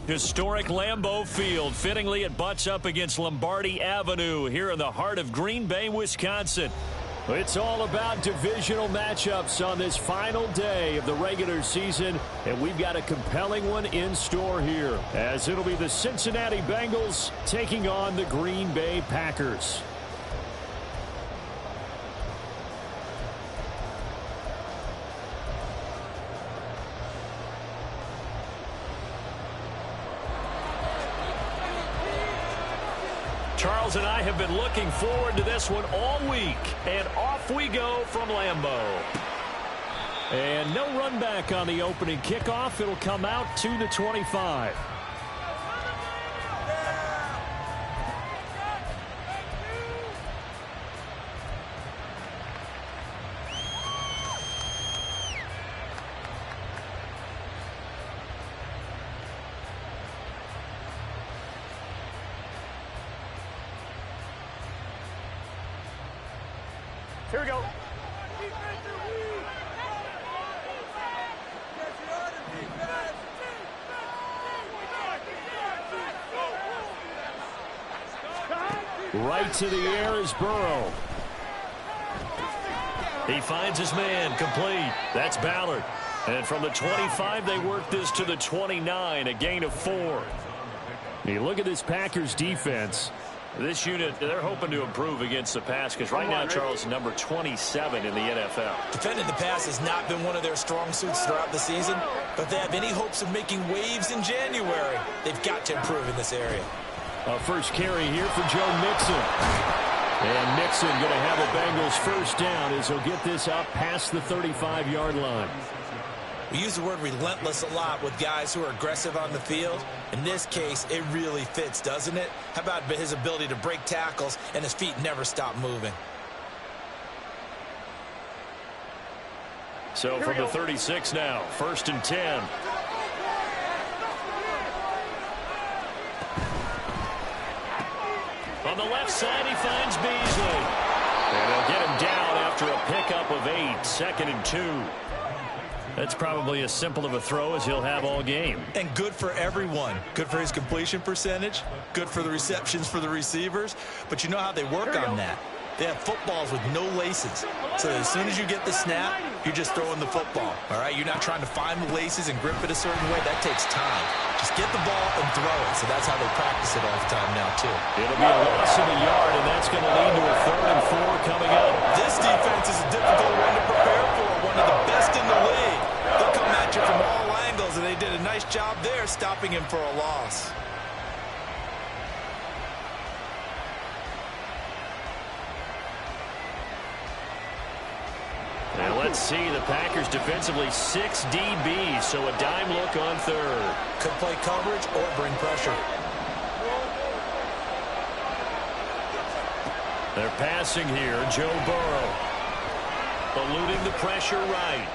Historic Lambeau Field. Fittingly, it butts up against Lombardi Avenue here in the heart of Green Bay, Wisconsin. It's all about divisional matchups on this final day of the regular season, and we've got a compelling one in store here, as it'll be the Cincinnati Bengals taking on the Green Bay Packers. Charles and I have been looking forward to this one all week. And off we go from Lambeau. And no run back on the opening kickoff. It'll come out to the 25. Here we go. Right to the air is Burrow. He finds his man, complete. That's Ballard. And from the 25, they work this to the 29, a gain of 4. You look at this Packers defense. This unit, they're hoping to improve against the pass because right now, Charles, number 27 in the NFL. Defending the pass has not been one of their strong suits throughout the season, but if they have any hopes of making waves in January, they've got to improve in this area. First carry here for Joe Mixon. And Mixon going to have the Bengals first down as he'll get this up past the 35-yard line. We use the word relentless a lot with guys who are aggressive on the field. In this case, it really fits, doesn't it? How about his ability to break tackles and his feet never stop moving? So from the 36 now, 1st and 10. On the left side, he finds Beasley. And they'll get him down after a pickup of 8, 2nd and 2. That's probably as simple of a throw as he'll have all game. And good for everyone. Good for his completion percentage. Good for the receptions for the receivers. But you know how they work on that. They have footballs with no laces. So that as soon as you get the snap, you're just throwing the football. All right? You're not trying to find the laces and grip it a certain way. That takes time. Just get the ball and throw it. So that's how they practice it all the time now, too. It'll be a loss of a yard, and that's going to lead to a 3rd and 4 coming up. This defense is a difficult one to prepare for. One of the best in the league. They'll come at you from all angles, and they did a nice job there stopping him for a loss. And let's see, the Packers defensively 6 DBs, so a dime look on 3rd. Could play coverage or bring pressure. They're passing here, Joe Burrow. Eluding the pressure right.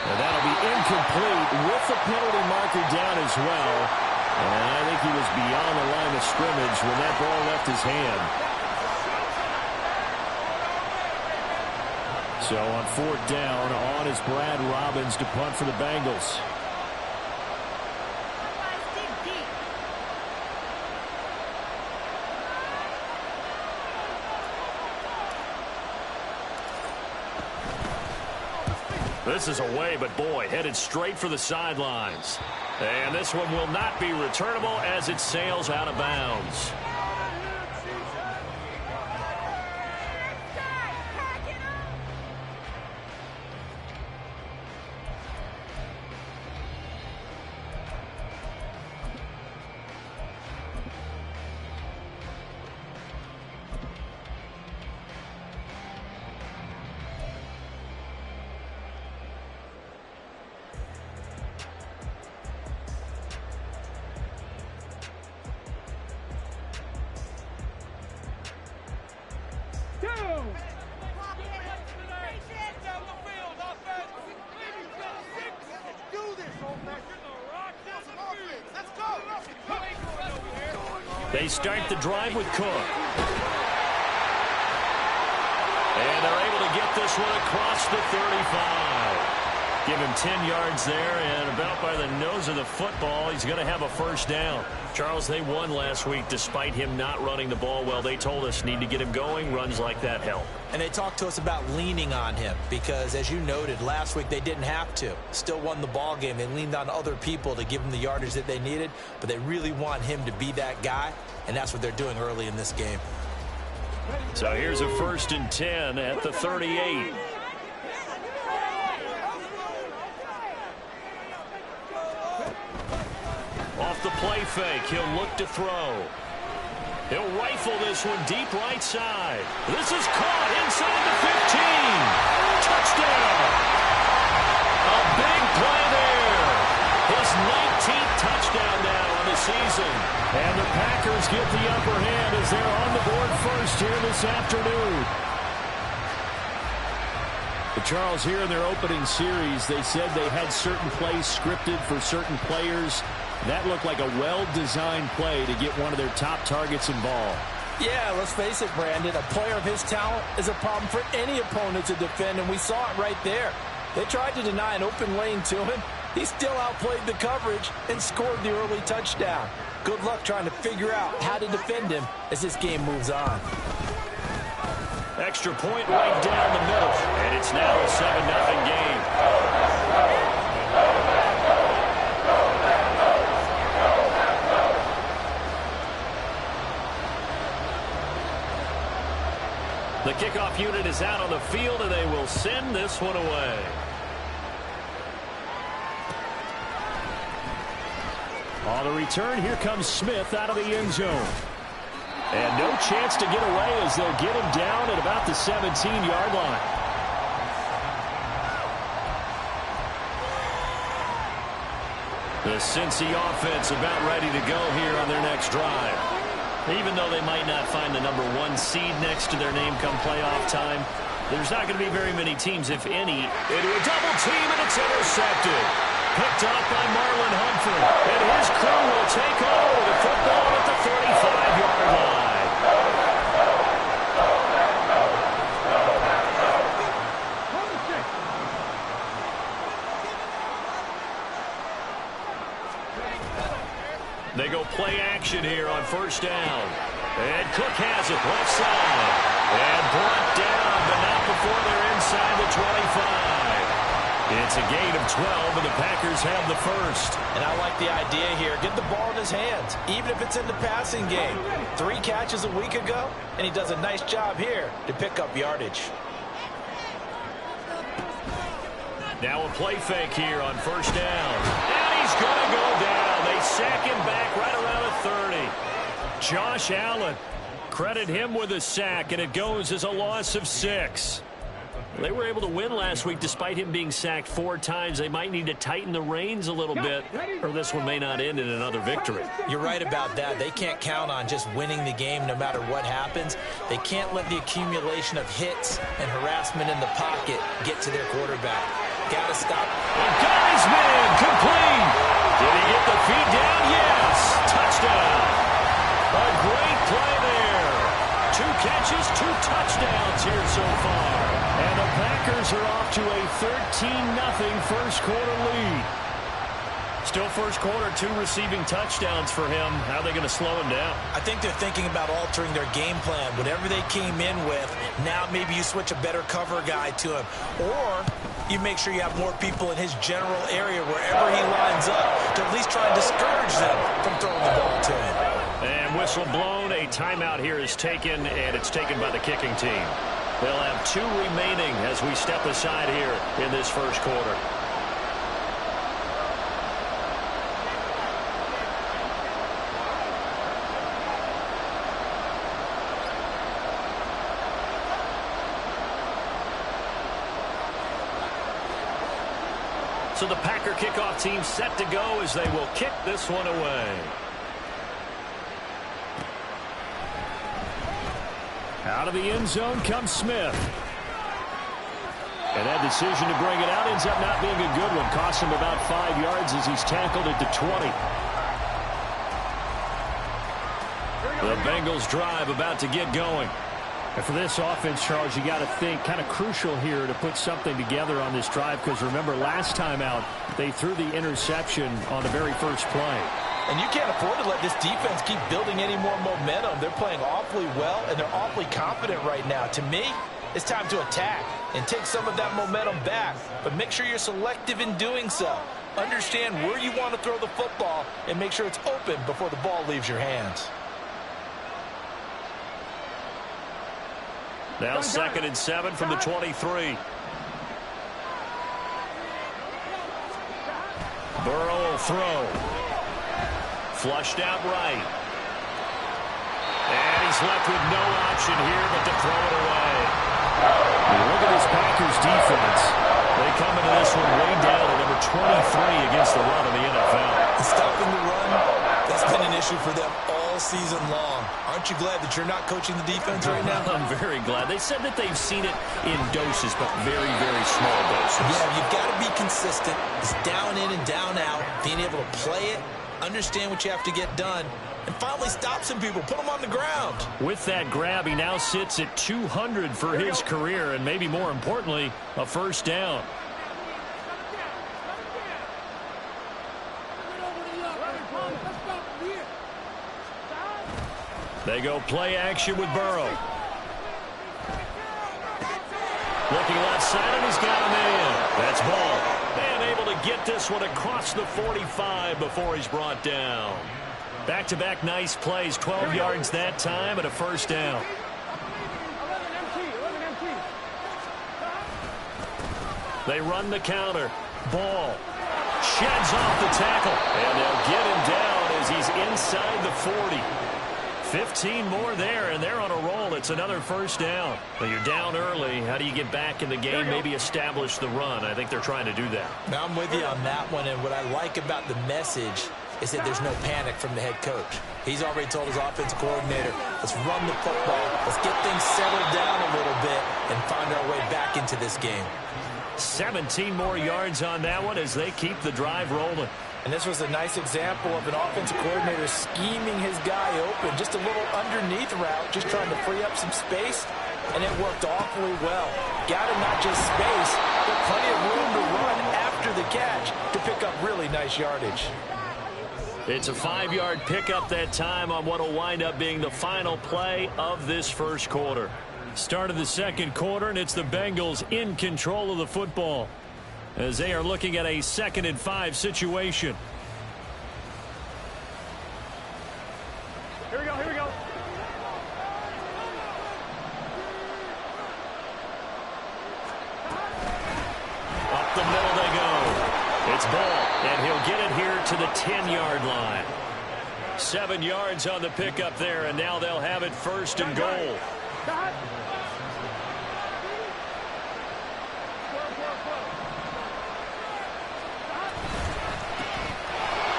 And that'll be incomplete with the penalty marker down as well. And I think he was beyond the line of scrimmage when that ball left his hand. So on 4th down, on is Brad Robbins to punt for the Bengals. This is away, but boy, headed straight for the sidelines. And this one will not be returnable as it sails out of bounds. They start the drive with Cook. And they're able to get this one across the 35. Give him 10 yards there, and about by the nose of the football, he's going to have a first down. Charles, they won last week despite him not running the ball well. They told us need to get him going. Runs like that help. And they talked to us about leaning on him because, as you noted, last week they didn't have to. Still won the ball game. They leaned on other people to give them the yardage that they needed, but they really want him to be that guy, and that's what they're doing early in this game. So here's a 1st and 10 at the 38. Off the play fake, he'll look to throw. He'll rifle this one deep right side. This is caught inside the 15. Touchdown. A big play there. His 19th touchdown now on the season. And the Packers get the upper hand as they're on the board first here this afternoon. But Charles, here in their opening series, they said they had certain plays scripted for certain players. That looked like a well-designed play to get one of their top targets involved. Yeah, let's face it, Brandon. A player of his talent is a problem for any opponent to defend, and we saw it right there. They tried to deny an open lane to him. He still outplayed the coverage and scored the early touchdown. Good luck trying to figure out how to defend him as this game moves on. Extra point right down the middle, and it's now a 7-0 game. The kickoff unit is out on the field, and they will send this one away. On the return, here comes Smith out of the end zone. And no chance to get away as they'll get him down at about the 17-yard line. The Cincy offense about ready to go here on their next drive. Even though they might not find the number 1 seed next to their name come playoff time, there's not going to be very many teams, if any. Into a double team, and it's intercepted. Picked off by Marlon Humphrey. And his crew will take over the football at the 35-yard line. They go play action here on first down. And Cook has it left side. And brought down, but not before they're inside the 25. It's a gain of 12, and the Packers have the first. And I like the idea here. Get the ball in his hands, even if it's in the passing game. 3 catches a week ago, and he does a nice job here to pick up yardage. Now a play fake here on first down. And he's going to go down. They sack him back right around the 30. Josh Allen, credit him with a sack, and it goes as a loss of 6. They were able to win last week despite him being sacked 4 times. They might need to tighten the reins a little bit, or this one may not end in another victory. You're right about that. They can't count on just winning the game no matter what happens. They can't let the accumulation of hits and harassment in the pocket get to their quarterback. Got to stop. A guy's man, complete. Did he get the feet down? Yes. Touchdown. A great play there. 2 catches, 2 touchdowns here so far. And the Packers are off to a 13-0 first quarter lead. Still first quarter, 2 receiving touchdowns for him. How are they going to slow him down? I think they're thinking about altering their game plan. Whatever they came in with, now maybe you switch a better cover guy to him. Or you make sure you have more people in his general area wherever he lines up to at least try and discourage them from throwing the ball to him. And whistle blown. A timeout here is taken, and it's taken by the kicking team. They'll have 2 remaining as we step aside here in this first quarter. So the Packer kickoff team set to go as they will kick this one away. Out of the end zone comes Smith. And that decision to bring it out ends up not being a good one. Costs him about 5 yards as he's tackled at the 20. The Bengals drive about to get going. And for this offense, Charles, you got to think kind of crucial here to put something together on this drive, because remember last time out they threw the interception on the very first play. And you can't afford to let this defense keep building any more momentum. They're playing awfully well, and they're awfully confident right now. To me, it's time to attack and take some of that momentum back. But make sure you're selective in doing so. Understand where you want to throw the football and make sure it's open before the ball leaves your hands. Now 2nd and 7 from the 23. Burrow will throw. Flushed out right. And he's left with no option here but to throw it away. And look at this Packers defense. They come into this one way down to number 23 against the run in the NFL. Stopping the run, that's been an issue for them all season long. Aren't you glad that you're not coaching the defense right now? I'm very glad. They said that they've seen it in doses, but very, very small doses. Yeah, you've got to be consistent. It's down in and down out. Being able to play it, understand what you have to get done, and finally stop some people, put them on the ground. With that grab, he now sits at 200 for his career, and maybe more importantly, a first down. They go play action with Burrow. Looking left side, and he's got him in. That's Ball. And able to get this one across the 45 before he's brought down. Back-to-back nice plays, 12 yards that time and a first down. They run the counter. Ball sheds off the tackle, and they'll get him down as he's inside the 40. 15 more there, and they're on a roll. It's another first down. Well, you're down early. How do you get back in the game, maybe establish the run? I think they're trying to do that. Now, I'm with you on that one, and what I like about the message is that there's no panic from the head coach. He's already told his offensive coordinator, let's run the football, let's get things settled down a little bit and find our way back into this game. 17 more yards on that one as they keep the drive rolling. And this was a nice example of an offensive coordinator scheming his guy open. Just a little underneath route, just trying to free up some space, and it worked awfully well. Got him not just space, but plenty of room to run after the catch to pick up really nice yardage. It's a 5-yard pickup that time on what will wind up being the final play of this first quarter. Start of the second quarter, and it's the Bengals in control of the football as they are looking at a 2nd and 5 situation. Here we go, here we go. Up the middle they go. It's Ball, and he'll get it here to the 10-yard line. 7 yards on the pickup there, and now they'll have it 1st and goal.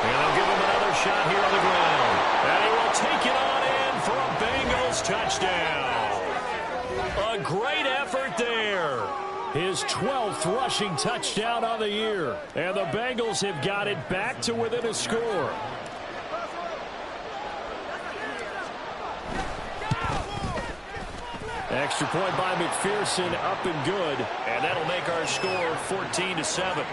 And they'll give him another shot here on the ground. And he will take it on in for a Bengals touchdown. A great effort there. His 12th rushing touchdown on the year. And the Bengals have got it back to within a score. Extra point by McPherson, up and good. And that'll make our score 14-7.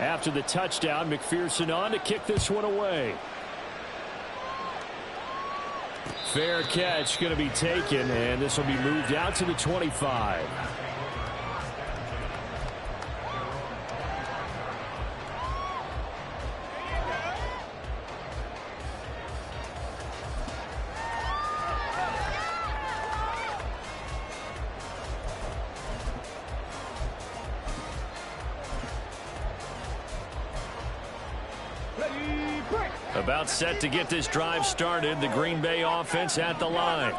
After the touchdown, McPherson on to kick this one away. Fair catch going to be taken, and this will be moved out to the 25. About set to get this drive started. The Green Bay offense at the line.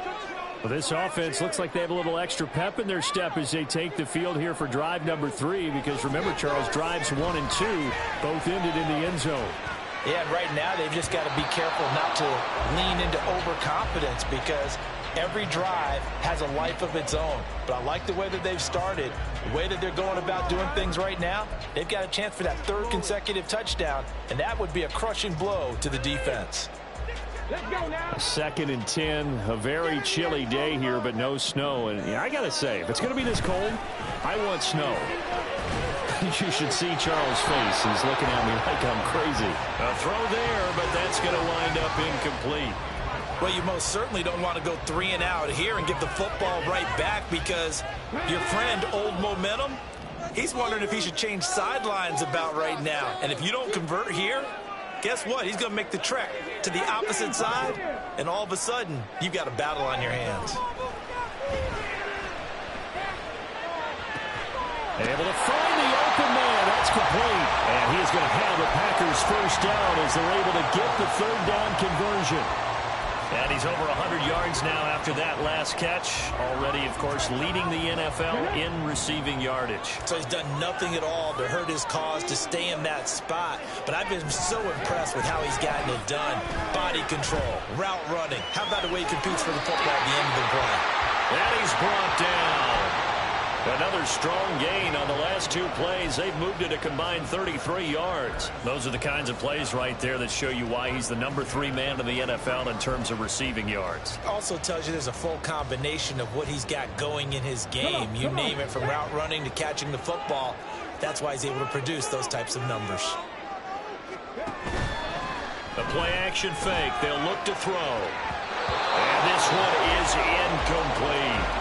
Well, this offense looks like they have a little extra pep in their step as they take the field here for drive number 3, because remember, Charles, drives 1 and 2 both ended in the end zone. Yeah, and right now they've just got to be careful not to lean into overconfidence because every drive has a life of its own. But I like the way that they've started, the way that they're going about doing things right now. They've got a chance for that third consecutive touchdown, and that would be a crushing blow to the defense. Let's go now. 2nd and 10, a very chilly day here, but no snow. And I got to say, if it's going to be this cold, I want snow. You should see Charles' face. He's looking at me like I'm crazy. A throw there, but that's going to wind up incomplete. Well, you most certainly don't want to go 3 and out here and give the football right back because your friend, Old Momentum, he's wondering if he should change sidelines about right now. And if you don't convert here, guess what? He's going to make the trek to the opposite side, and all of a sudden, you've got a battle on your hands. Able to find the open man. That's complete. And he is going to have the Packers first down as they're able to get the 3rd down conversion. And he's over 100 yards now after that last catch. Already, of course, leading the NFL in receiving yardage. So he's done nothing at all to hurt his cause, to stay in that spot. But I've been so impressed with how he's gotten it done. Body control, route running. How about the way he competes for the football at the end of the play? And he's brought down. Another strong gain on the last 2 plays. They've moved it a combined 33 yards. Those are the kinds of plays right there that show you why he's the number 3 man in the NFL in terms of receiving yards. Also tells you there's a full combination of what he's got going in his game. You name it, from route running to catching the football. That's why he's able to produce those types of numbers. The play-action fake. They'll look to throw. And this one is incomplete.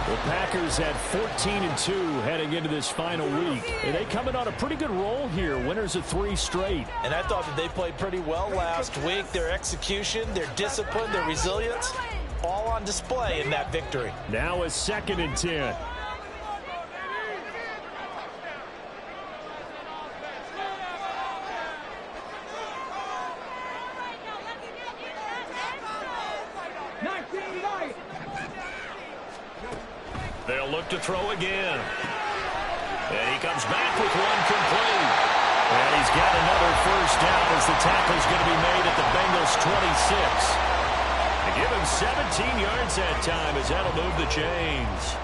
The Packers at 14-2 heading into this final week. And they come in on a pretty good roll here. Winners of 3 straight. And I thought that they played pretty well last week. Their execution, their discipline, their resilience, all on display in that victory. Now a 2nd and 10. They'll look to throw again. And he comes back with one complete. And he's got another first down as the tackle's going to be made at the Bengals 26. They give him 17 yards that time as that'll move the chains.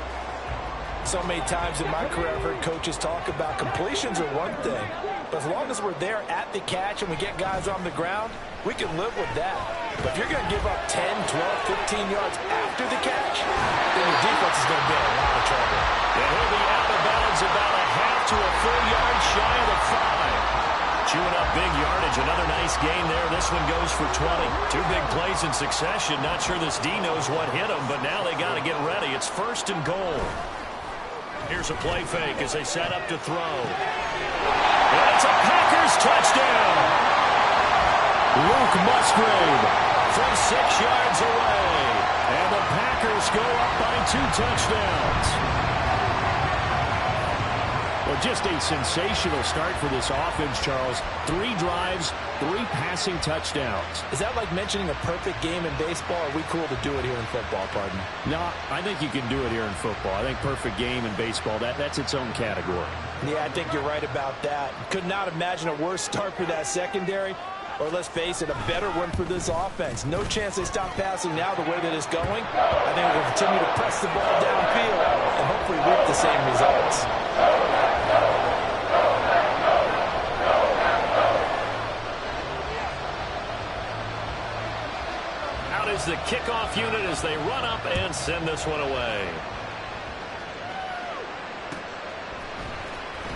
So many times in my career I've heard coaches talk about completions are one thing. But as long as we're there at the catch and we get guys on the ground, we can live with that. But if you're going to give up 10, 12, 15 yards after the catch, then your defense is going to be in a lot of trouble. And he'll be out of bounds about a half to a full yard shy of the 5. Chewing up big yardage. Another nice gain there. This one goes for 20. 2 big plays in succession. Not sure this D knows what hit him, but now they got to get ready. It's 1st and goal. Here's a play fake as they set up to throw. And it's a Packers touchdown. Luke Musgrave from 6 yards away. And the Packers go up by 2 touchdowns. Well, just a sensational start for this offense, Charles. 3 drives, 3 passing touchdowns. Is that like mentioning a perfect game in baseball? Or are we cool to do it here in football, pardon? No, I think you can do it here in football. I think perfect game in baseball, that's its own category. Yeah, I think you're right about that. Could not imagine a worse start for that secondary. Or let's face it, a better one for this offense. No chance they stop passing now the way that it's going. I think we'll continue to press the ball downfield and hopefully reap the same results. Out is the kickoff unit as they run up and send this one away.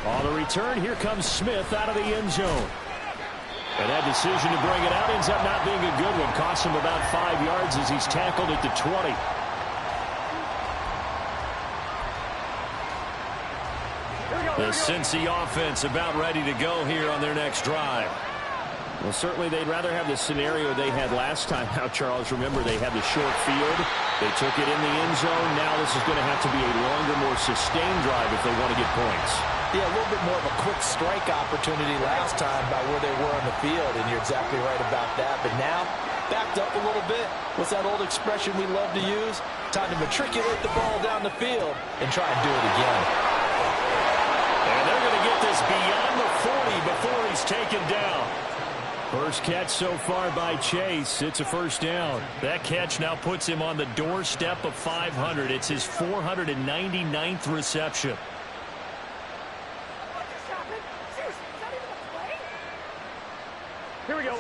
On the return, here comes Smith out of the end zone. And that decision to bring it out ends up not being a good one. Costs him about 5 yards as he's tackled at the 20. The Cincy offense about ready to go here on their next drive. Well, certainly they'd rather have the scenario they had last time out, Charles. Remember, they had the short field. They took it in the end zone. Now this is going to have to be a longer, more sustained drive if they want to get points. Yeah, a little bit more of a quick strike opportunity last time by where they were on the field, and you're exactly right about that. But now, backed up a little bit. What's that old expression we love to use? Time to matriculate the ball down the field and try and do it again. And they're going to get this beyond the 40 before he's taken down. First catch so far by Chase. It's a first down. That catch now puts him on the doorstep of 500. It's his 499th reception. Here we go.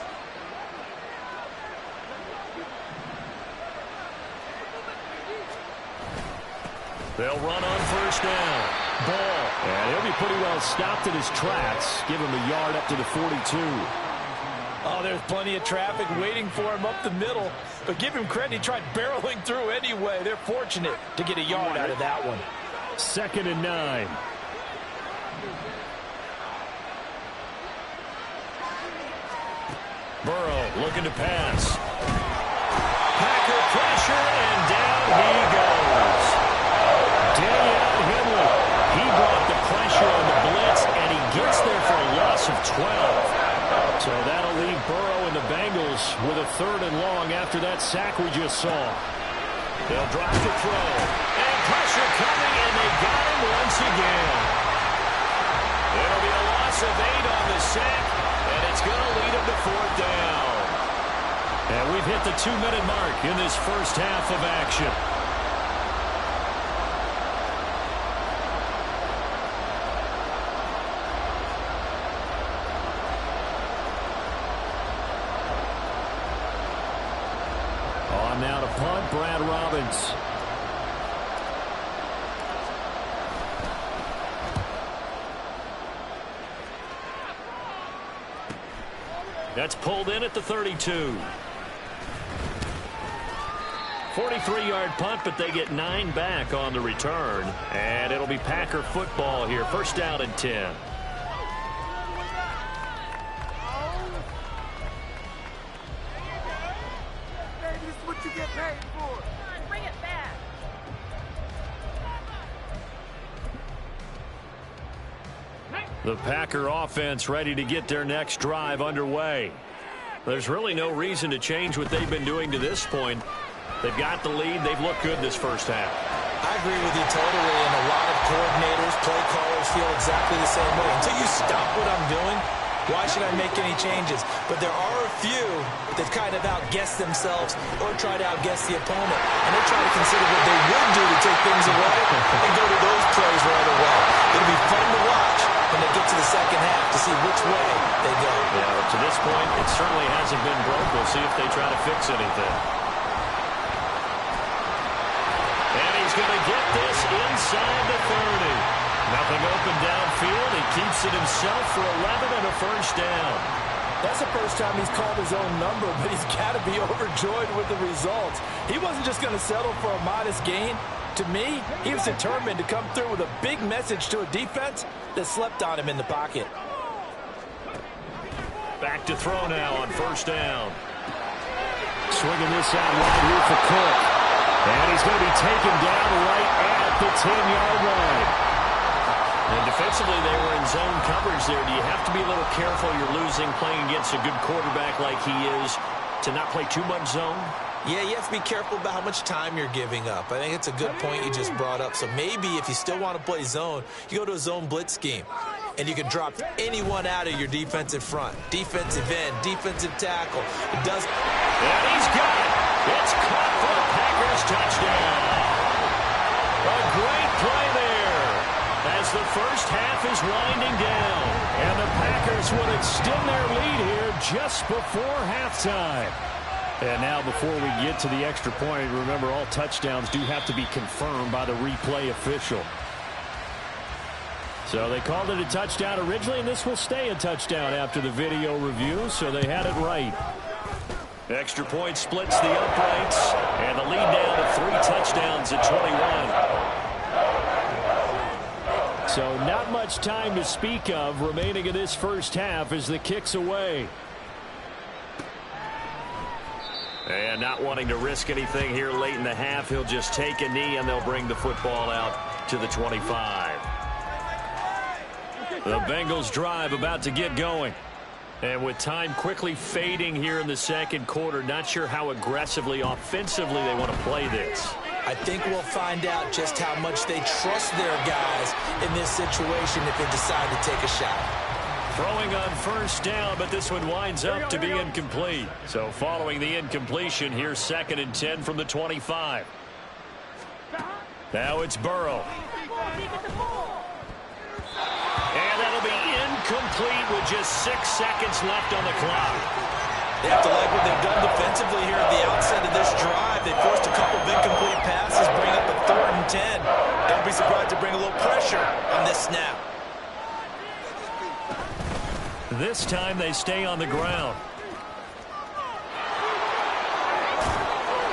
They'll run on first down. Ball. And he'll be pretty well stopped in his tracks. Give him a yard up to the 42. Oh, there's plenty of traffic waiting for him up the middle. But give him credit, he tried barreling through anyway. They're fortunate to get a yard out of that one. 2nd and 9. Burrow looking to pass. Packer pressure, and down he goes. Daniel Henry. He brought the pressure on the blitz, and he gets there for a loss of 12. So that'll leave Burrow and the Bengals with a 3rd and long after that sack we just saw. They'll drop the throw. And pressure coming, and they got him once again. It'll be a loss of 8 on the sack, and it's going to lead him to 4th down. And we've hit the 2-minute mark in this first half of action. On now to punt, Brad Robbins. That's pulled in at the 32. 43-yard punt, but they get 9 back on the return. And it'll be Packer football here. First down and 10. This is what you get paid for. Bring it back. The Packer offense ready to get their next drive underway. There's really no reason to change what they've been doing to this point. They've got the lead. They've looked good this first half. I agree with you totally, and a lot of coordinators, play callers feel exactly the same way. Until you stop what I'm doing, why should I make any changes? But there are a few that kind of outguess themselves or try to outguess the opponent, and they try to consider what they would do to take things away and go to those plays right away. It'll be fun to watch when they get to the second half to see which way they go. Yeah, to this point, it certainly hasn't been broke. We'll see if they try to fix anything. And he's going to get this inside the 30. Nothing open downfield. He keeps it himself for 11 and a first down. That's the first time he's called his own number, but he's got to be overjoyed with the results. He wasn't just going to settle for a modest gain. To me, he was determined to come through with a big message to a defense that slept on him in the pocket. Back to throw now on first down. Swinging this out wide here for Cook. And he's going to be taken down right at the 10-yard line. And defensively, they were in zone coverage there. Do you have to be a little careful? You're losing playing against a good quarterback like he is to not play too much zone? Yeah, you have to be careful about how much time you're giving up. I think it's a good point you just brought up. So maybe if you still want to play zone, you go to a zone blitz scheme. And you can drop anyone out of your defensive front. Defensive end, defensive tackle. It does. And he's got it. It's caught for the Packers touchdown. A great play there as the first half is winding down. And the Packers will extend their lead here just before halftime. And now before we get to the extra point, remember all touchdowns do have to be confirmed by the replay official. So they called it a touchdown originally, and this will stay a touchdown after the video review, so they had it right. Extra point splits the uprights, and the lead down to 3 touchdowns at 21. So not much time to speak of remaining in this first half as the kick's away. And not wanting to risk anything here late in the half, he'll just take a knee, and they'll bring the football out to the 25. The Bengals drive about to get going. And with time quickly fading here in the second quarter, not sure how aggressively, offensively they want to play this. I think we'll find out just how much they trust their guys in this situation if they decide to take a shot. Throwing on first down, but this one winds up to be incomplete. So following the incompletion, here's 2nd and 10 from the 25. Now it's Burrow. And that'll be incomplete with just 6 seconds left on the clock. They have to like what they've done defensively here at the outset of this drive. They forced a couple of incomplete passes, bring up a 3rd and 10. Don't be surprised to bring a little pressure on this snap. This time they stay on the ground.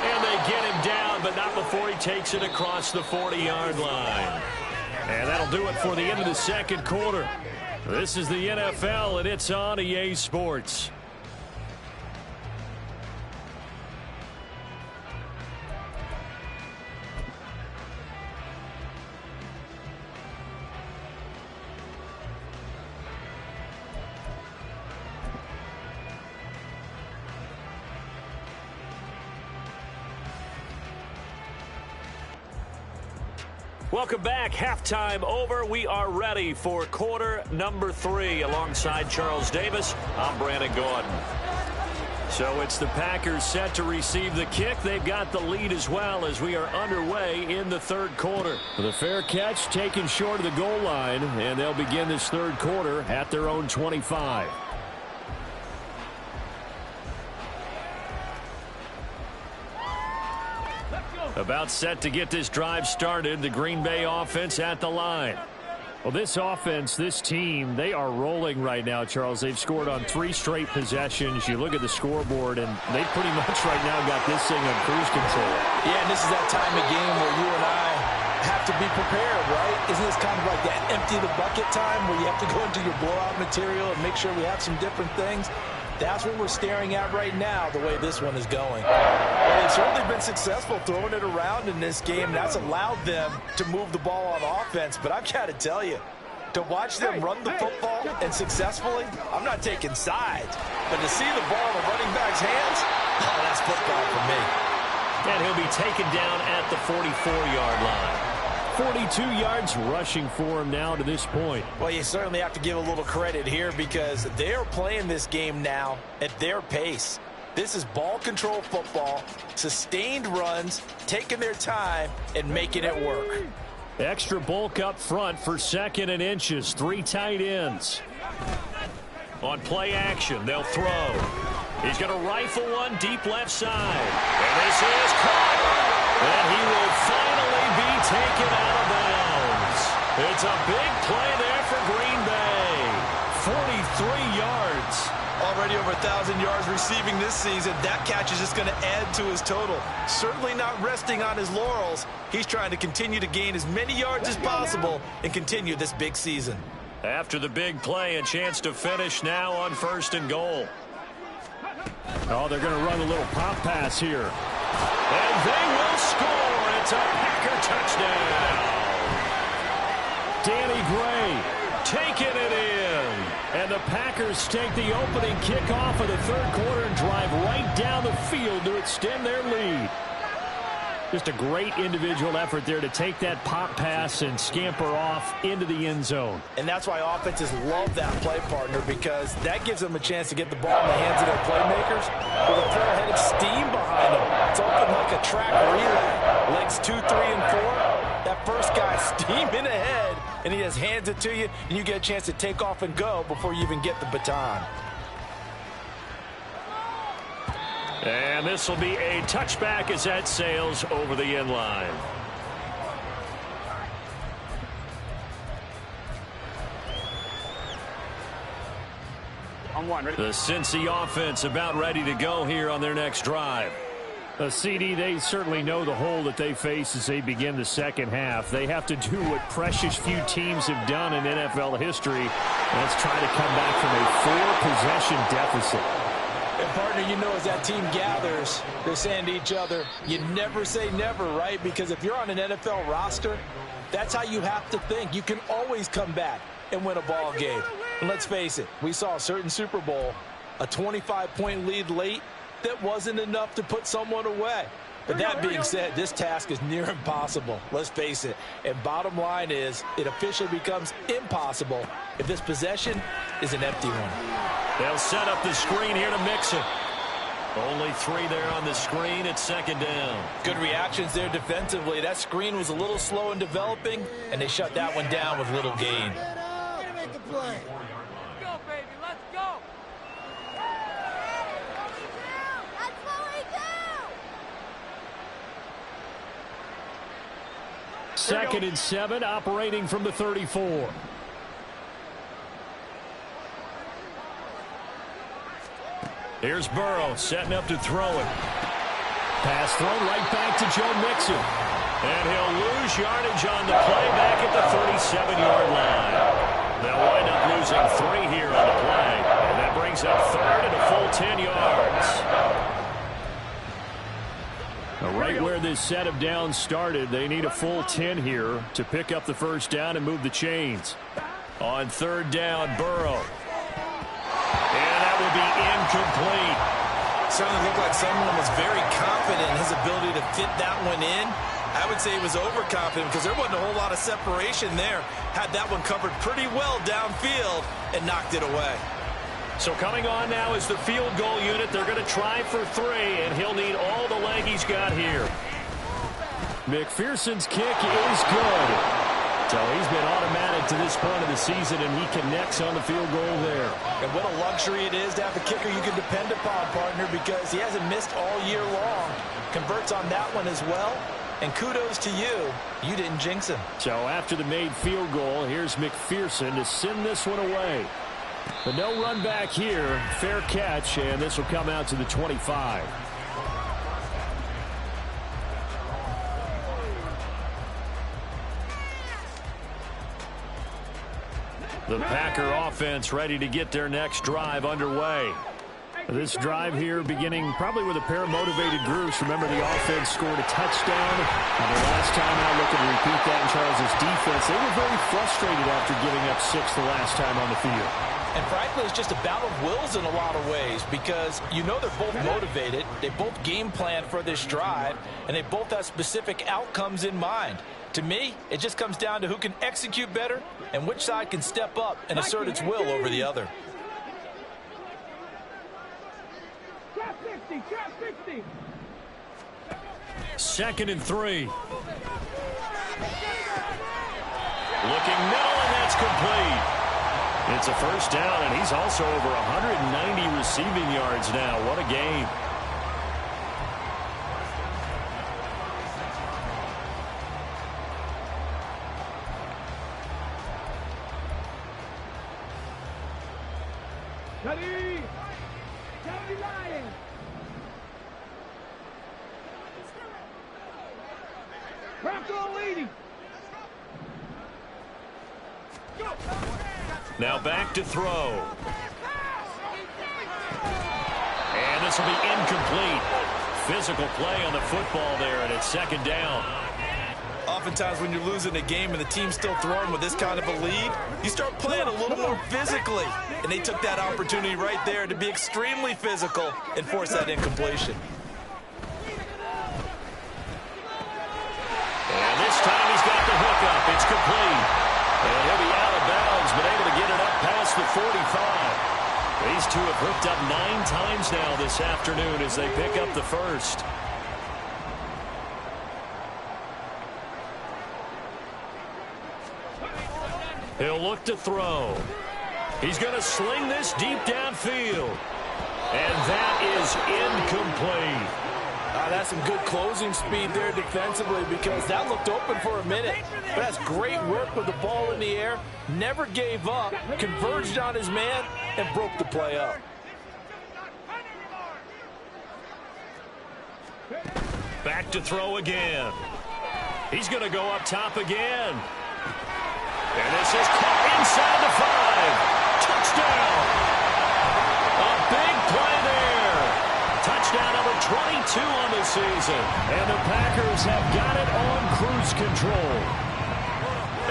And they get him down, but not before he takes it across the 40-yard line. And that'll do it for the end of the 2nd quarter. This is the NFL, and it's on EA Sports. Welcome back. Halftime over. We are ready for quarter number 3. Alongside Charles Davis, I'm Brandon Gordon. So it's the Packers set to receive the kick. They've got the lead as well as we are underway in the 3rd quarter. The fair catch taken short of the goal line, and they'll begin this 3rd quarter at their own 25. About set to get this drive started. The Green Bay offense at the line. Well, this offense, this team, they are rolling right now, Charles. They've scored on 3 straight possessions. You look at the scoreboard, and they pretty much right now got this thing on cruise control. Yeah, and this is that time of game where you and I have to be prepared, right? Isn't this kind of like that empty the bucket time where you have to go into your blowout material and make sure we have some different things? That's what we're staring at right now, the way this one is going. Well, they've certainly been successful throwing it around in this game. That's allowed them to move the ball on offense. But I've got to tell you, to watch them run the football and successfully, I'm not taking sides. But to see the ball in the running back's hands, oh, that's football for me. And he'll be taken down at the 44-yard line. 42 yards rushing for him now to this point. Well, you certainly have to give a little credit here because they're playing this game now at their pace. This is ball control football, sustained runs, taking their time, and making it work. Extra bulk up front for 2nd and inches. 3 tight ends. On play action, they'll throw. He's going to rifle one deep left side. And this is caught. And he will finally be taken out of bounds. It's a big play there for Green Bay. 43 yards. Already over 1,000 yards receiving this season. That catch is just going to add to his total. Certainly not resting on his laurels. He's trying to continue to gain as many yards as possible and continue this big season. After the big play, a chance to finish now on 1st and goal. Oh, they're going to run a little pop pass here. And they will score. It's a Packer touchdown. Danny Gray taking it in. And the Packers take the opening kickoff of the 3rd quarter and drive right down the field to extend their lead. Just a great individual effort there to take that pop pass and scamper off into the end zone. And that's why offenses love that play partner, because that gives them a chance to get the ball in the hands of their playmakers with a full head of steam behind them. It's open like a track relay. Legs 2, 3, and 4. That first guy steaming ahead, and he just hands it to you, and you get a chance to take off and go before you even get the baton. And this will be a touchback as that sails over the end line. On one, ready? The Cincy offense about ready to go here on their next drive. CD, they certainly know the hole that they face as they begin the 2nd half. They have to do what precious few teams have done in NFL history. Let's try to come back from a 4-possession deficit. And partner, you know, as that team gathers, they're saying to each other, you never say never, right? Because if you're on an NFL roster, that's how you have to think. You can always come back and win a ball game. And let's face it, we saw a certain Super Bowl, a 25-point lead late that wasn't enough to put someone away. But that being said, this task is near impossible. Let's face it. And bottom line is, it officially becomes impossible if this possession is an empty one. They'll set up the screen here to mix it. Only 3 there on the screen. It's second down. Good reactions there defensively. That screen was a little slow in developing, and they shut that one down with little gain. Make the play. Let's go, baby. Let's go. That's what we do. Second and 7, operating from the 34. Here's Burrow setting up to throw it. Pass thrown right back to Joe Mixon. And he'll lose yardage on the play back at the 37-yard line. They'll wind up losing 3 here on the play. And that brings up third and a full 10 yards. Now, right where this set of downs started, they need a full 10 here to pick up the first down and move the chains. On third down, Burrow. And that will be incomplete. Certainly looked like someone was very confident in his ability to fit that one in. I would say he was overconfident because there wasn't a whole lot of separation there. Had that one covered pretty well downfield and knocked it away. So coming on now is the field goal unit. They're going to try for 3, and he'll need all the leg he's got here. McPherson's kick is good. So he's been automatic to this point of the season, and he connects on the field goal there. And what a luxury it is to have a kicker you can depend upon, partner, because he hasn't missed all year long. Converts on that one as well. And kudos to you. You didn't jinx him. So after the made field goal, here's McPherson to send this one away. But no run back here. Fair catch, and this will come out to the 25. The Packer offense ready to get their next drive underway. This drive here beginning probably with a pair of motivated groups. Remember, the offense scored a touchdown. And the last time out, looking to repeat that in Charles' defense. They were very frustrated after giving up 6 the last time on the field. And frankly, it's just a battle of wills in a lot of ways because you know they're both motivated. They both game plan for this drive, and they both have specific outcomes in mind. To me, it just comes down to who can execute better and which side can step up and assert its will over the other. Drop 60, drop 60. Second and 3. Looking middle, and that's complete. It's a first down, and he's also over 190 receiving yards now. What a game. Ready? Ready, Lion. Crack on, lady. Now back to throw. And this will be incomplete. Physical play on the football there, and it's second down. Oftentimes when you're losing a game and the team's still throwing with this kind of a lead, you start playing a little more physically. And they took that opportunity right there to be extremely physical and force that incompletion. And this time he's got the hookup. It's complete. And he'll be out of bounds, but able to get it up past the 45. These two have hooked up 9 times now this afternoon as they pick up the first. He'll look to throw. He's going to sling this deep downfield. And that is incomplete. That's some good closing speed there defensively because that looked open for a minute. But that's great work with the ball in the air. Never gave up, converged on his man, and broke the play up. Back to throw again. He's going to go up top again. And this is caught inside the 5. Touchdown. A big play there. Touchdown number 22 on the season. And the Packers have got it on cruise control.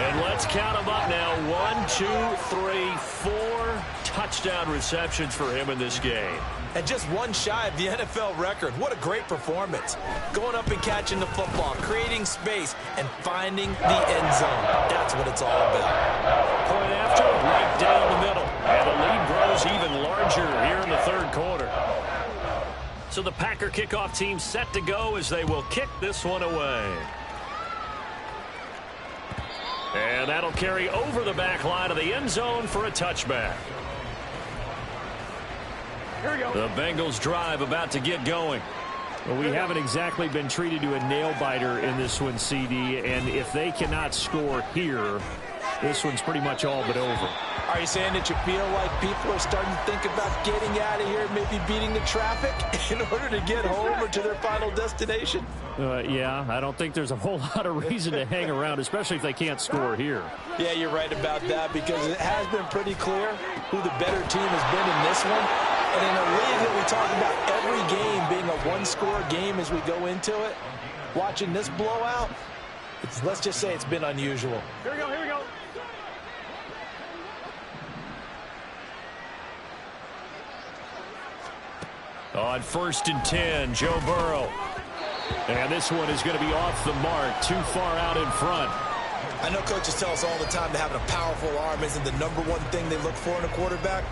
And let's count them up now. 1, 2, 3, 4 touchdown receptions for him in this game. And just one shy of the NFL record. What a great performance. Going up and catching the football, creating space, and finding the end zone. That's what it's all about. Point after, right down the middle. And the lead grows even larger here in the third quarter. So the Packer kickoff team set to go as they will kick this one away. And that'll carry over the back line of the end zone for a touchback. Here we go. The Bengals drive about to get going. Well, we haven't exactly been treated to a nail-biter in this one, CD, and if they cannot score here, this one's pretty much all but over. Are you saying that you feel like people are starting to think about getting out of here, maybe beating the traffic in order to get home or to their final destination? Yeah, I don't think there's a whole lot of reason to hang around, especially if they can't score here. Yeah, you're right about that because it has been pretty clear who the better team has been in this one. And in a league that we talk about every game being a one-score game as we go into it, watching this blowout, let's just say it's been unusual. Here we go, here we go. On 1st and 10, Joe Burrow. And this one is going to be off the mark, too far out in front. I know coaches tell us all the time that having a powerful arm isn't the #1 thing they look for in a quarterback.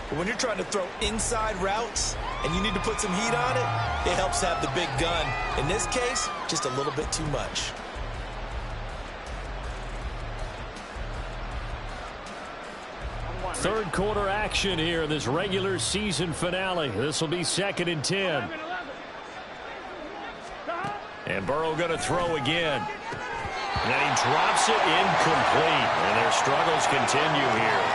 But when you're trying to throw inside routes and you need to put some heat on it, it helps to have the big gun. In this case, just a little bit too much. Third quarter action here in this regular season finale. This will be 2nd and 10. And Burrow going to throw again. And then he drops it incomplete. And their struggles continue here.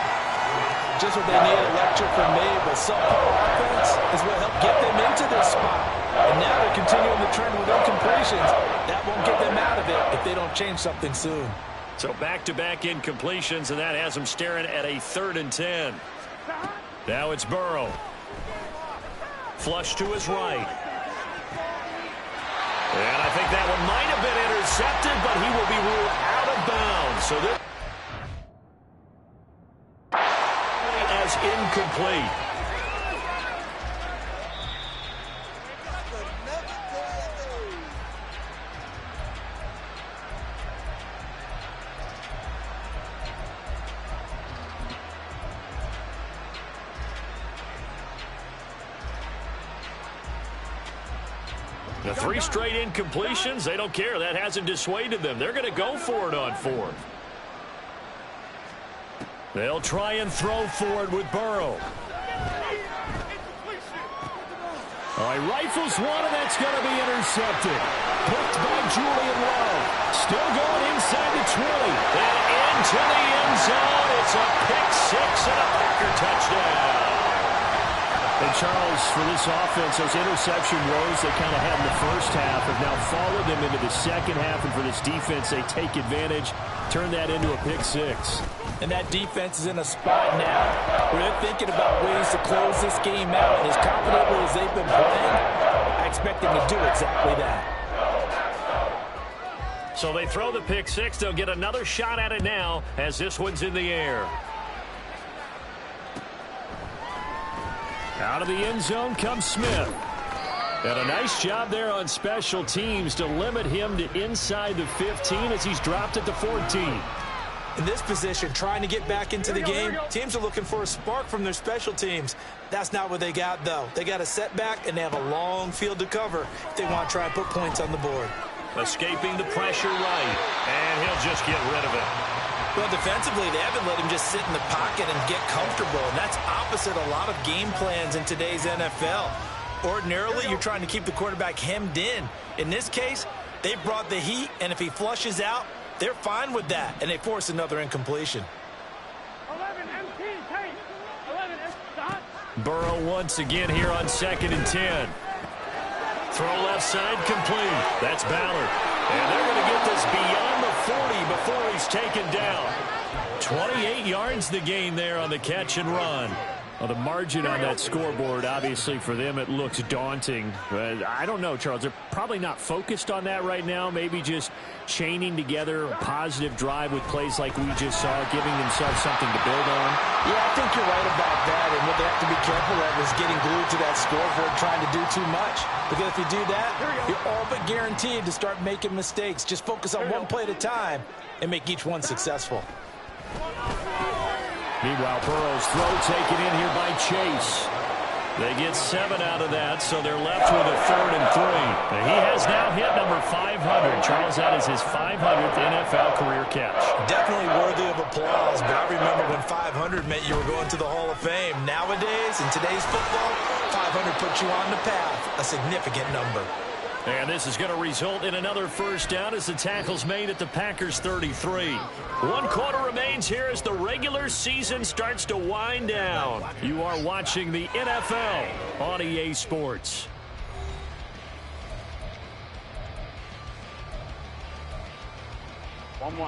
Just what they need, a lecture from me, but subpar offense is what helped get them into this spot. And now they're continuing the trend with incompletions. That won't get them out of it if they don't change something soon. So back-to-back incompletions, and that has them staring at a 3rd and 10. Now it's Burrow. Flush to his right. And I think that one might have been intercepted, but he will be ruled out of bounds. So this as incomplete. The 3 straight incompletions, they don't care. That hasn't dissuaded them. They're going to go for it on 4th. They'll try and throw for it with Burrow. He rifles one, and that's going to be intercepted. Picked by Julian Love. Still going inside the 20. And into the end zone. It's a pick 6 and a Packer touchdown. And Charles, for this offense, those interception woes they kind of had in the first half have now followed them into the second half. And for this defense, they take advantage, turn that into a pick 6. And that defense is in a spot now where they're thinking about ways to close this game out. And as confidently as they've been playing, I expect them to do exactly that. So they throw the pick 6. They'll get another shot at it now as this one's in the air. Out of the end zone comes Smith. And a nice job there on special teams to limit him to inside the 15 as he's dropped at the 14. In this position, trying to get back into the game, teams are looking for a spark from their special teams. That's not what they got, though. They got a setback, and they have a long field to cover if they want to try and put points on the board. Escaping the pressure right, and he'll just get rid of it. Well, defensively, they haven't let him just sit in the pocket and get comfortable, and that's opposite a lot of game plans in today's NFL. Ordinarily, you're trying to keep the quarterback hemmed in. In this case, they brought the heat, and if he flushes out, they're fine with that, and they force another incompletion. 11 MT, take. 11 dot. Burrow once again here on 2nd and 10. Throw left side complete. That's Ballard. And they're going to get this beyond the 40 before he's taken down. 28 yards the gain there on the catch and run. Well, the margin on that scoreboard, obviously for them it looks daunting. But I don't know, Charles. They're probably not focused on that right now. Maybe just chaining together a positive drive with plays like we just saw, giving themselves something to build on. Yeah, I think you're right about that. And what they have to be careful of is getting glued to that scoreboard trying to do too much. Because if you do that, you're all but guaranteed to start making mistakes. Just focus on one play at a time and make each one successful. Meanwhile, Burrow's throw taken in here by Chase. They get 7 out of that, so they're left with a 3rd and 3. He has now hit number 500. Charles, that is his 500th NFL career catch. Definitely worthy of applause, but I remember when 500 meant you were going to the Hall of Fame. Nowadays, in today's football, 500 puts you on the path, a significant number. And this is going to result in another first down as the tackle's made at the Packers' 33. 1 quarter remains here as the regular season starts to wind down. You are watching the NFL on EA Sports.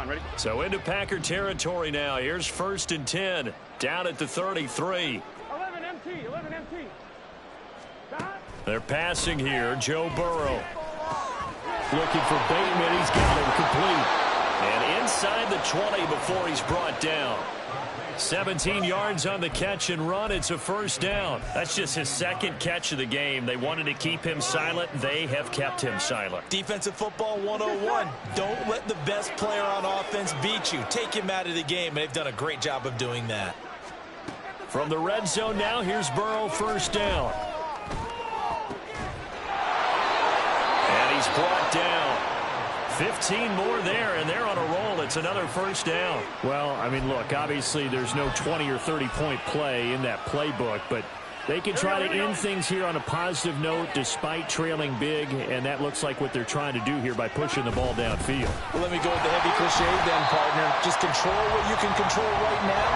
Ready? So into Packer territory now. Here's 1st and 10 down at the 33. 11 MT. They're passing here. Joe Burrow looking for Bateman. He's got him complete. And inside the 20 before he's brought down. 17 yards on the catch and run. It's a first down. That's just his 2nd catch of the game. They wanted to keep him silent. They have kept him silent. Defensive football 101. Don't let the best player on offense beat you. Take him out of the game, and they've done a great job of doing that. From the red zone now, here's Burrow, first down. And he's brought down. 15 more there, and they're on a roll. It's another first down. Well, I mean, look, obviously there's no 20 or 30-point play in that playbook, but they can try to end things here on a positive note despite trailing big, and that looks like what they're trying to do here by pushing the ball downfield. Well, let me go with the heavy cliche then, partner. Just control what you can control right now,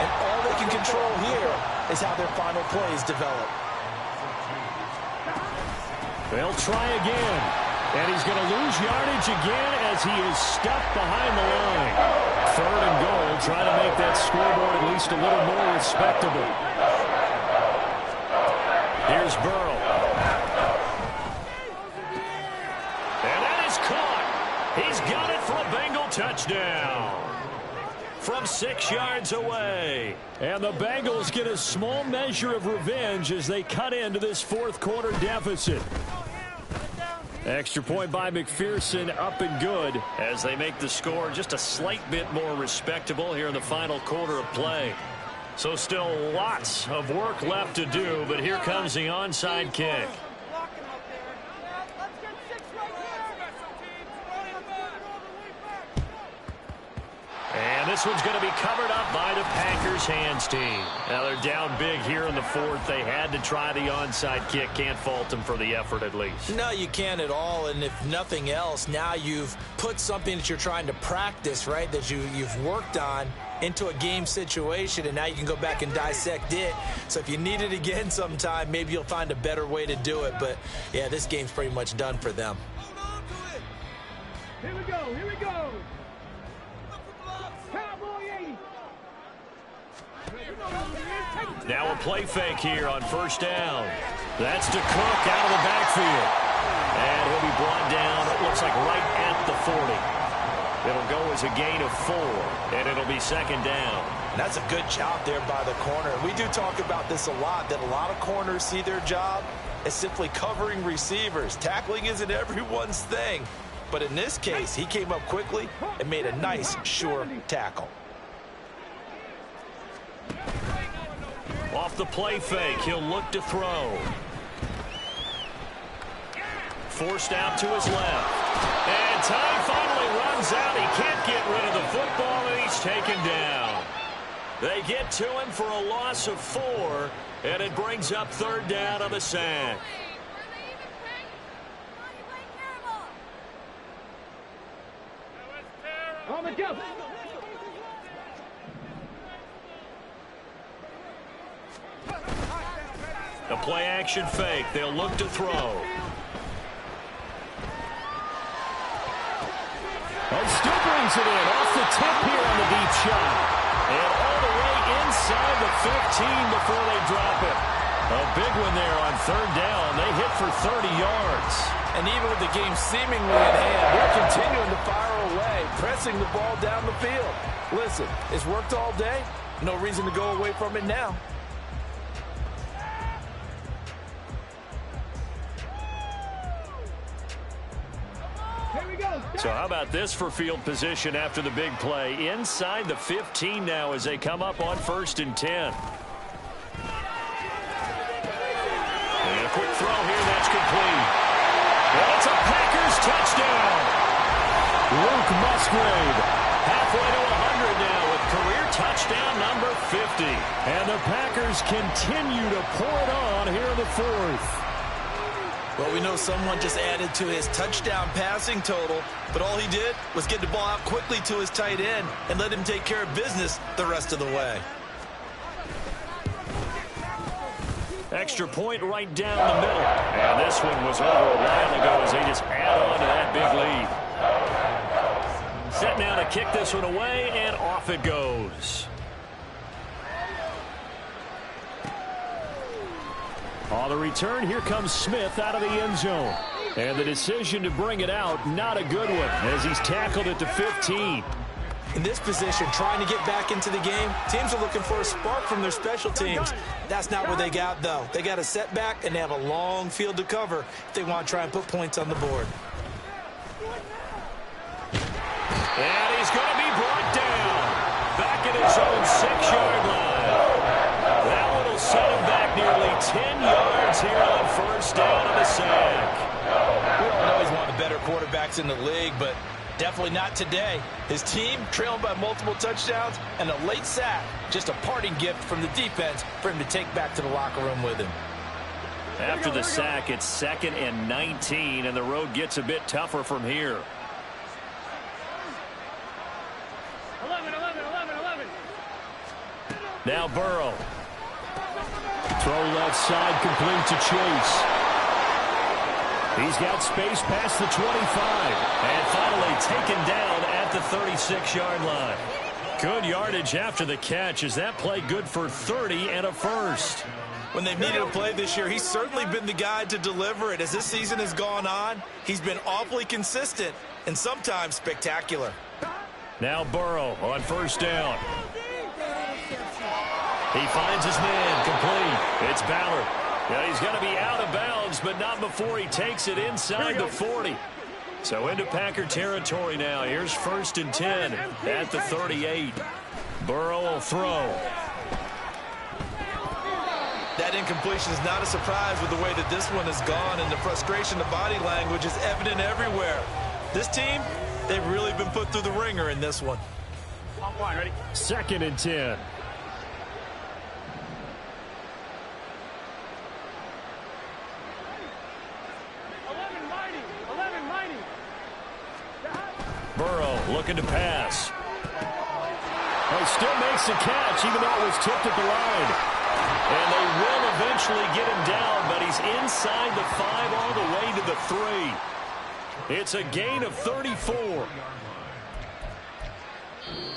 and all they can control here is how their final plays develop. They'll try again. And he's going to lose yardage again as he is stuck behind the line. 3rd and goal. Try to make that scoreboard at least a little more respectable. Here's Burrow. And that is caught. He's got it for a Bengal touchdown. From 6 yards away. And the Bengals get a small measure of revenge as they cut into this 4th quarter deficit. Extra point by McPherson, up and good as they make the score just a slight bit more respectable here in the final quarter of play. So still lots of work left to do, but here comes the onside kick. And this one's going to be covered up by the Packers hands team. Now they're down big here in the 4th. They had to try the onside kick. Can't fault them for the effort at least. No, you can't at all. And if nothing else, now you've put something that you're trying to practice, right, that you've worked on into a game situation, and now you can go back and dissect it. So if you need it again sometime, maybe you'll find a better way to do it. But, yeah, this game's pretty much done for them. Here we go. Now a play fake here on first down. That's to Cook out of the backfield. And he'll be brought down, it looks like right at the 40. It'll go as a gain of 4, and it'll be 2nd down. That's a good job there by the corner. We do talk about this a lot, that a lot of corners see their job as simply covering receivers. Tackling isn't everyone's thing. But in this case, he came up quickly and made a nice, sure tackle. Off the play fake, he'll look to throw. Forced out to his left. And time finally runs out. He can't get rid of the football, and he's taken down. They get to him for a loss of 4, and it brings up 3rd down on the sack. On the go. The play action fake. They'll look to throw. And still brings it in off the tip here on the deep shot. And all the way inside the 15 before they drop it. A big one there on third down. They hit for 30 yards. And even with the game seemingly in hand, they're continuing to fire away, pressing the ball down the field. Listen, it's worked all day. No reason to go away from it now. So how about this for field position after the big play? Inside the 15 now as they come up on 1st and 10. And a quick throw here, that's complete. Well, it's a Packers touchdown. Luke Musgrave halfway to 100 now with career touchdown number 50. And the Packers continue to pour it on here in the 4th. Well, we know someone just added to his touchdown passing total, but all he did was get the ball out quickly to his tight end and let him take care of business the rest of the way. Extra point right down the middle. And this one was over a while ago as they just add on to that big lead. Set now to kick this one away, and off it goes. On the return, here comes Smith out of the end zone. And the decision to bring it out, not a good one, as he's tackled at the 15. In this position, trying to get back into the game, teams are looking for a spark from their special teams. That's not what they got, though. They got a setback, and they have a long field to cover if they want to try and put points on the board. And he's going to be brought down back at his own 6-yard line. That one will set him back nearly 10 yards here on 1st down on the sack. We all know he's one of the better quarterbacks in the league, but definitely not today. His team trailing by multiple touchdowns and a late sack. Just a parting gift from the defense for him to take back to the locker room with him. After the sack, it's 2nd and 19, and the road gets a bit tougher from here. 11. Now Burrow. Throw left side, complete to Chase. He's got space past the 25. And finally taken down at the 36-yard line. Good yardage after the catch. Is that play good for 30 and a first? When they've needed a play this year, he's certainly been the guy to deliver it. As this season has gone on, he's been awfully consistent and sometimes spectacular. Now Burrow on 1st down. He finds his man, complete. It's Ballard. Yeah, he's going to be out of bounds, but not before he takes it inside the 40. So into Packer territory now. Here's 1st and 10 at the 38. Burrow will throw. That incompletion is not a surprise with the way that this one has gone, and the frustration, the body language is evident everywhere. This team, they've really been put through the ringer in this one. Ready? 2nd and 10. Burrow looking to pass. He still makes the catch, even though it was tipped at the line. And they will eventually get him down, but he's inside the 5 all the way to the 3. It's a gain of 34.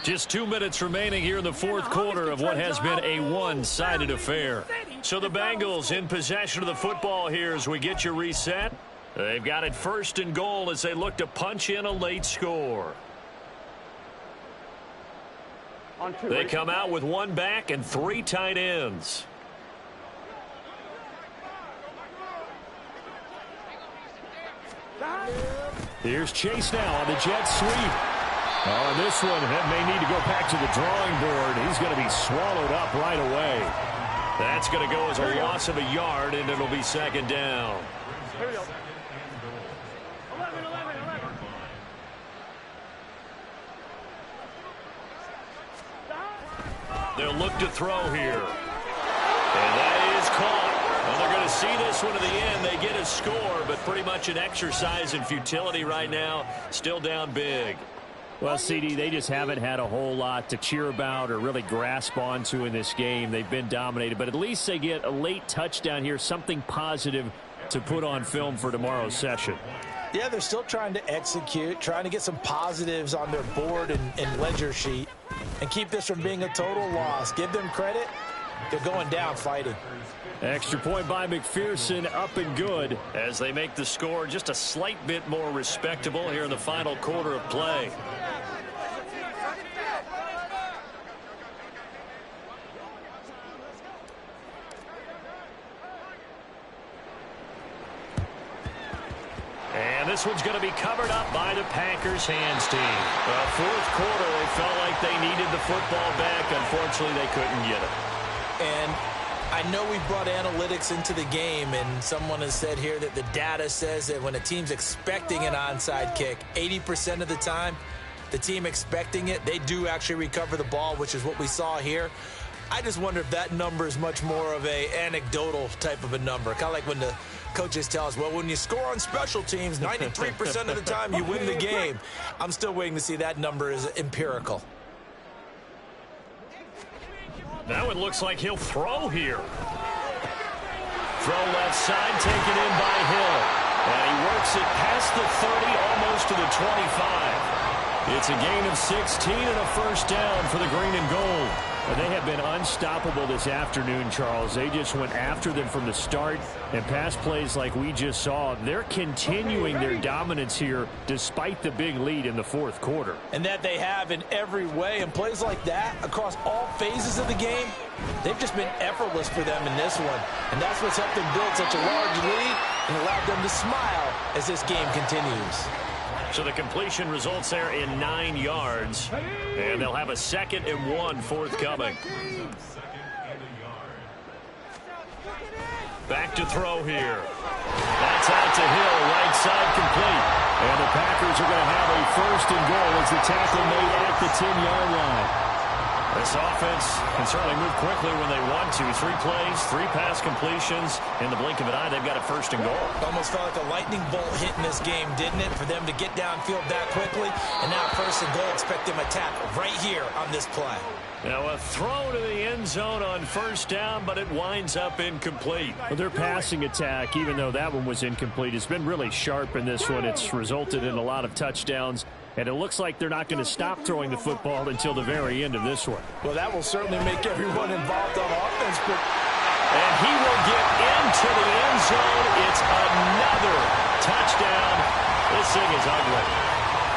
Just 2 minutes remaining here in the 4th quarter of what has been a one-sided affair. So the Bengals in possession of the football here as we get you reset. They've got it 1st and goal as they look to punch in a late score. They come out with 1 back and 3 tight ends. Here's Chase now on the jet sweep. Oh, and this one may need to go back to the drawing board. He's going to be swallowed up right away. That's going to go as a loss of a yard, and it'll be 2nd down. Here we go. 11. They'll look to throw here. And that is caught. Well, they're going to see this one to the end. They get a score, but pretty much an exercise in futility right now. Still down big. Well, CD, they just haven't had a whole lot to cheer about or really grasp onto in this game. They've been dominated, but at least they get a late touchdown here, something positive to put on film for tomorrow's session. Yeah, they're still trying to execute, trying to get some positives on their board and ledger sheet. and keep this from being a total loss. Give them credit. They're going down fighting. Extra point by McPherson, up and good as they make the score just a slight bit more respectable here in the final quarter of play. And this one's going to be covered up by the Packers hands team. Well, fourth quarter, they felt like they needed the football back. Unfortunately, they couldn't get it. And I know we brought analytics into the game, and someone has said here that the data says that when a team's expecting an onside kick, 80% of the time, the team expecting it, they do actually recover the ball, which is what we saw here. I just wonder if that number is much more of a anecdotal type of a number. Kind of like when the coaches tell us, well, when you score on special teams, 93% of the time you win the game. I'm still waiting to see that number is empirical. Now it looks like he'll throw here. Throw left side, taken in by Hill. And he works it past the 30, almost to the 25. It's a gain of 16 and a first down for the green and gold. And they have been unstoppable this afternoon, Charles. They just went after them from the start, and pass plays like we just saw, they're continuing their dominance here despite the big lead in the fourth quarter. And that they have in every way. And plays like that across all phases of the game, they've just been effortless for them in this one. And that's what's helped them build such a large lead and allowed them to smile as this game continues. So the completion results there in 9 yards, and they'll have a 2nd and 1 forthcoming. Back to throw here. That's out to Hill, right side complete. And the Packers are going to have a 1st and goal as the tackle made at the 10-yard line. This offense can certainly move quickly when they want to. 3 plays, 3 pass completions. In the blink of an eye, they've got a 1st and goal. Almost felt like a lightning bolt hit in this game, didn't it? For them to get downfield that quickly. And now 1st and goal, expect them to tackle right here on this play. Now a throw to the end zone on 1st down, but it winds up incomplete. Well, their passing attack, even though that one was incomplete, has been really sharp in this one. It's resulted in a lot of touchdowns. And it looks like they're not going to stop throwing the football until the very end of this one. Well, that will certainly make everyone involved on offense. And he will get into the end zone. It's another touchdown. This thing is ugly.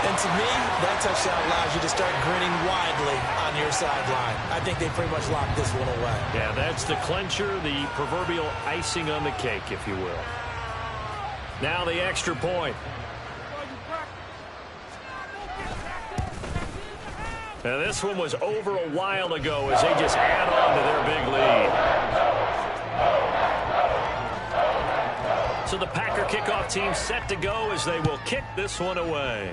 And to me, that touchdown allows you to start grinning widely on your sideline. I think they pretty much locked this one away. Yeah, that's the clincher, the proverbial icing on the cake, if you will. Now the extra point. Now this one was over a while ago as they just add on to their big lead. So the Packer kickoff team set to go as they will kick this one away.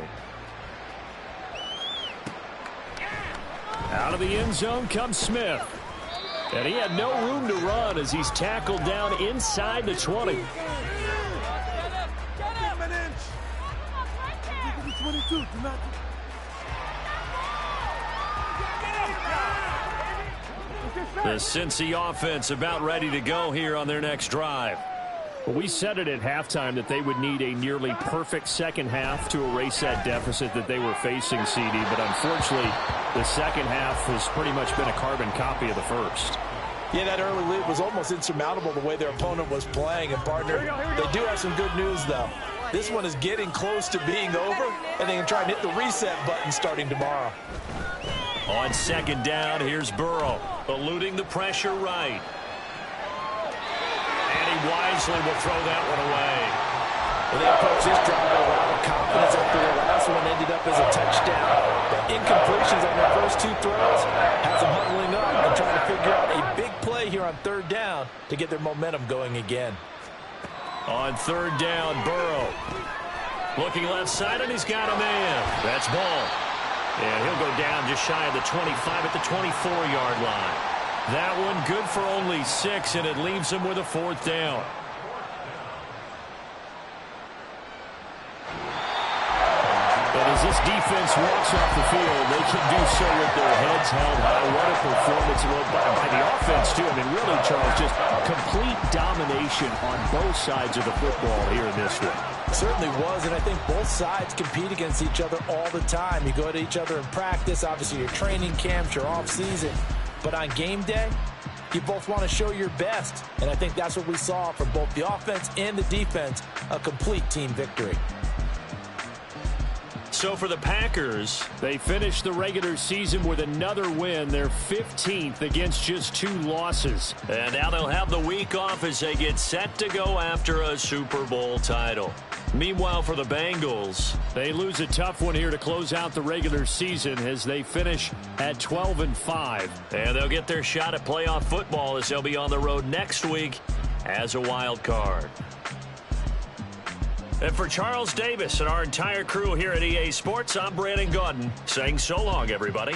Out of the end zone comes Smith. And he had no room to run as he's tackled down inside the 20. The Cincy offense about ready to go here on their next drive. Well, we said it at halftime that they would need a nearly perfect second half to erase that deficit that they were facing, CD. But unfortunately, the second half has pretty much been a carbon copy of the first. Yeah, that early lead was almost insurmountable the way their opponent was playing. And, partner, they do have some good news, though. This one is getting close to being over, and they can try and hit the reset button starting tomorrow. On 2nd down, here's Burrow, eluding the pressure right. And he wisely will throw that one away. Well, they approached this drive with a lot of confidence after their last one ended up as a touchdown. But incompletions on their first 2 throws has them huddling up and trying to figure out a big play here on 3rd down to get their momentum going again. On 3rd down, Burrow. Looking left side, and he's got a man. That's Ball. And he'll go down just shy of the 25 at the 24-yard line. That one good for only 6, and it leaves him with a 4th down. The And as this defense walks off the field, they can do so with their heads held high. What a performance by the offense, too. I mean, really, Charles, just complete domination on both sides of the football here in this one. Certainly was, and I think both sides compete against each other all the time. You go to each other in practice, obviously your training camps, your off-season. But on game day, you both want to show your best. And I think that's what we saw from both the offense and the defense, a complete team victory. So for the Packers, they finished the regular season with another win. They're 15th against just 2 losses. And now they'll have the week off as they get set to go after a Super Bowl title. Meanwhile, for the Bengals, they lose a tough one here to close out the regular season as they finish at 12-5. And they'll get their shot at playoff football as they'll be on the road next week as a wild card. And for Charles Davis and our entire crew here at EA Sports, I'm Brandon Gaudin saying so long, everybody.